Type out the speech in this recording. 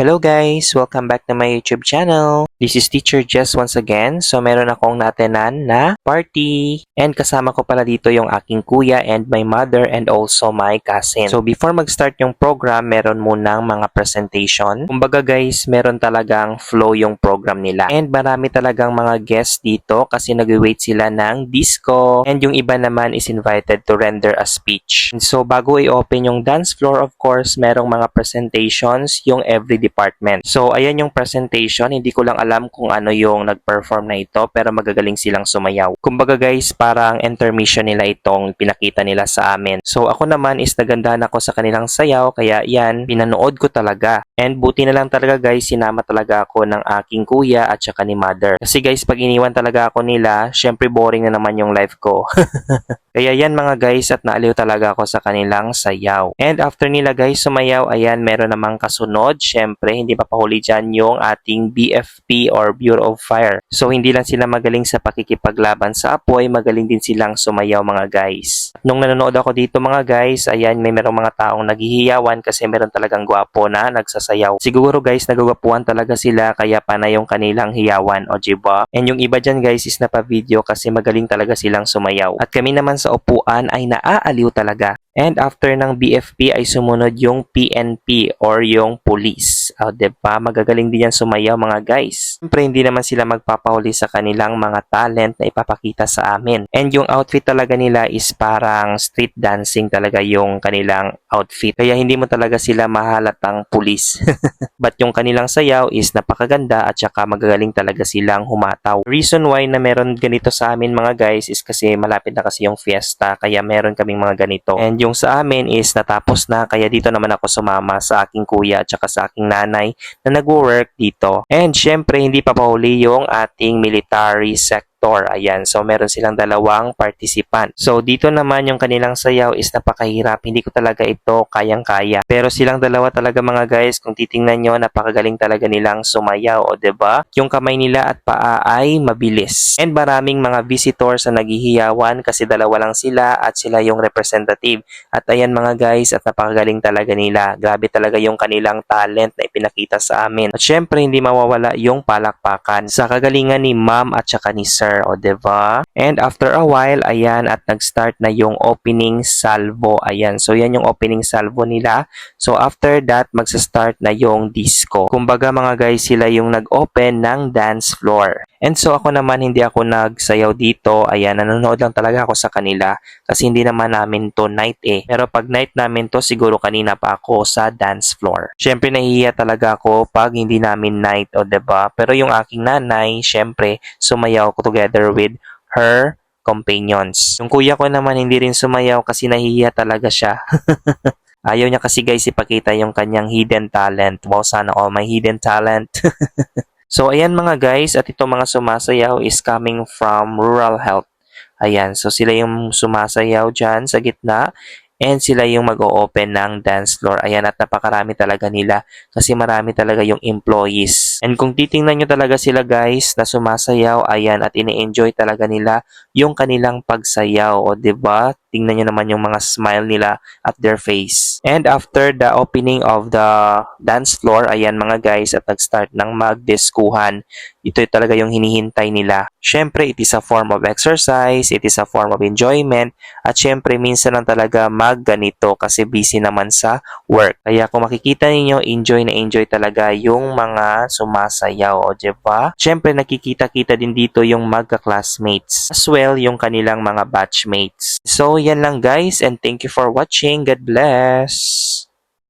Hello guys! Welcome back to my YouTube channel. This is Teacher Jess once again. So meron akong natenan na party. And kasama ko pala dito yung aking kuya and my mother and also my cousin. So before mag-start yung program, meron munang mga presentation. Kumbaga guys, meron talagang flow yung program nila. And marami talagang mga guests dito kasi nag-wait sila ng disco. And yung iba naman is invited to render a speech. And so bago i-open yung dance floor, of course, merong mga presentations yung every department. So, ayan yung presentation. Hindi ko lang alam kung ano yung nag-perform na ito, pero magagaling silang sumayaw. Kumbaga guys, parang intermission nila itong pinakita nila sa amin. So, ako naman is nagandahan ako sa kanilang sayaw, kaya yan, pinanood ko talaga. And buti na lang talaga guys, sinama talaga ako ng aking kuya at saka ni mother. Kasi guys, pag iniwan talaga ako nila, syempre boring na naman yung life ko. Kaya yan mga guys, at naaliw talaga ako sa kanilang sayaw. And after nila guys sumayaw, ayan, meron namang kasunod. Syempre, hindi papahuli dyan yung ating BFP or Bureau of Fire. So, hindi lang sila magaling sa pakikipaglaban sa apoy, magaling din silang sumayaw mga guys. Nung nanonood ako dito mga guys, ayan, merong mga taong naghihiyawan kasi meron talagang gwapo na nagsasayaw. Siguro guys, nagugwapuan talaga sila kaya panay yung kanilang hiyawan, o diba? And yung iba dyan guys is napa-video kasi magaling talaga silang sumayaw. At kami naman sa upuan ay naaaliw talaga. And after ng BFP ay sumunod yung PNP or yung police. Diba? Magagaling din yan sumayaw mga guys. Siyempre hindi naman sila magpapahuli sa kanilang mga talent na ipapakita sa amin. And yung outfit talaga nila is parang street dancing talaga yung kanilang outfit. Kaya hindi mo talaga sila mahalatang police. But yung kanilang sayaw is napakaganda at saka magagaling talaga silang humataw. Reason why na meron ganito sa amin mga guys is kasi malapit na kasi yung fiesta kaya meron kaming mga ganito. And yung sa amin is natapos na kaya dito naman ako sumama sa aking kuya at saka sa aking nanay na nag-work dito. And syempre hindi pa pauli yung ating military sector. Ayan, so meron silang dalawang participant. So dito naman yung kanilang sayaw is napakahirap. Hindi ko talaga ito kayang-kaya. Pero silang dalawa talaga mga guys, kung titingnan nyo, napakagaling talaga nilang sumayaw, o diba? Yung kamay nila at paa ay mabilis. And maraming mga visitors na naghihiyawan kasi dalawa lang sila at sila yung representative. At ayan mga guys, at napakagaling talaga nila. Grabe talaga yung kanilang talent na ipinakita sa amin. At syempre, hindi mawawala yung palakpakan sa kagalingan ni ma'am at saka ni sir, o diba? And after a while, ayan, at nag-start na yung opening salvo. Ayan, so yan yung opening salvo nila. So after that, magsa-start na yung disco. Kumbaga mga guys, sila yung nag-open ng dance floor. And so ako naman, hindi ako nagsayaw dito. Ayan, nanonood lang talaga ako sa kanila kasi hindi naman namin to night eh. Pero pag night namin to, siguro kanina pa ako sa dance floor. Syempre, nahihiya talaga ako pag hindi namin night, o diba? Pero yung aking nanay, syempre, sumayaw ko together with her companions. Yung kuya ko naman hindi rin sumayaw kasi nahihiya talaga siya. Ayaw niya kasi guys ipakita yung kanyang hidden talent. Wow, sana all my hidden talent. So ayan mga guys, at itong mga sumasayaw is coming from Rural Health. Ayan, so sila yung sumasayaw dyan sa gitna. And sila yung mag-o-open ng dance floor. Ayan, at napakarami talaga nila kasi marami talaga yung employees. And kung titingnan nyo talaga sila guys na sumasayaw, ayan, at ini-enjoy talaga nila yung kanilang pagsayaw. O diba? Tingnan nyo naman yung mga smile nila at their face. And after the opening of the dance floor, ayan mga guys, at nag-start ng magdiskuhan. Ito talaga yung hinihintay nila. Syempre, it is a form of exercise, it is a form of enjoyment, at syempre, minsan lang talaga magganito kasi busy naman sa work. Kaya kung makikita ninyo, enjoy na enjoy talaga yung mga sumasayaw, o diba? Syempre, nakikita-kita din dito yung magka-classmates, as well yung kanilang mga batchmates. So, yan lang guys, and thank you for watching. God bless!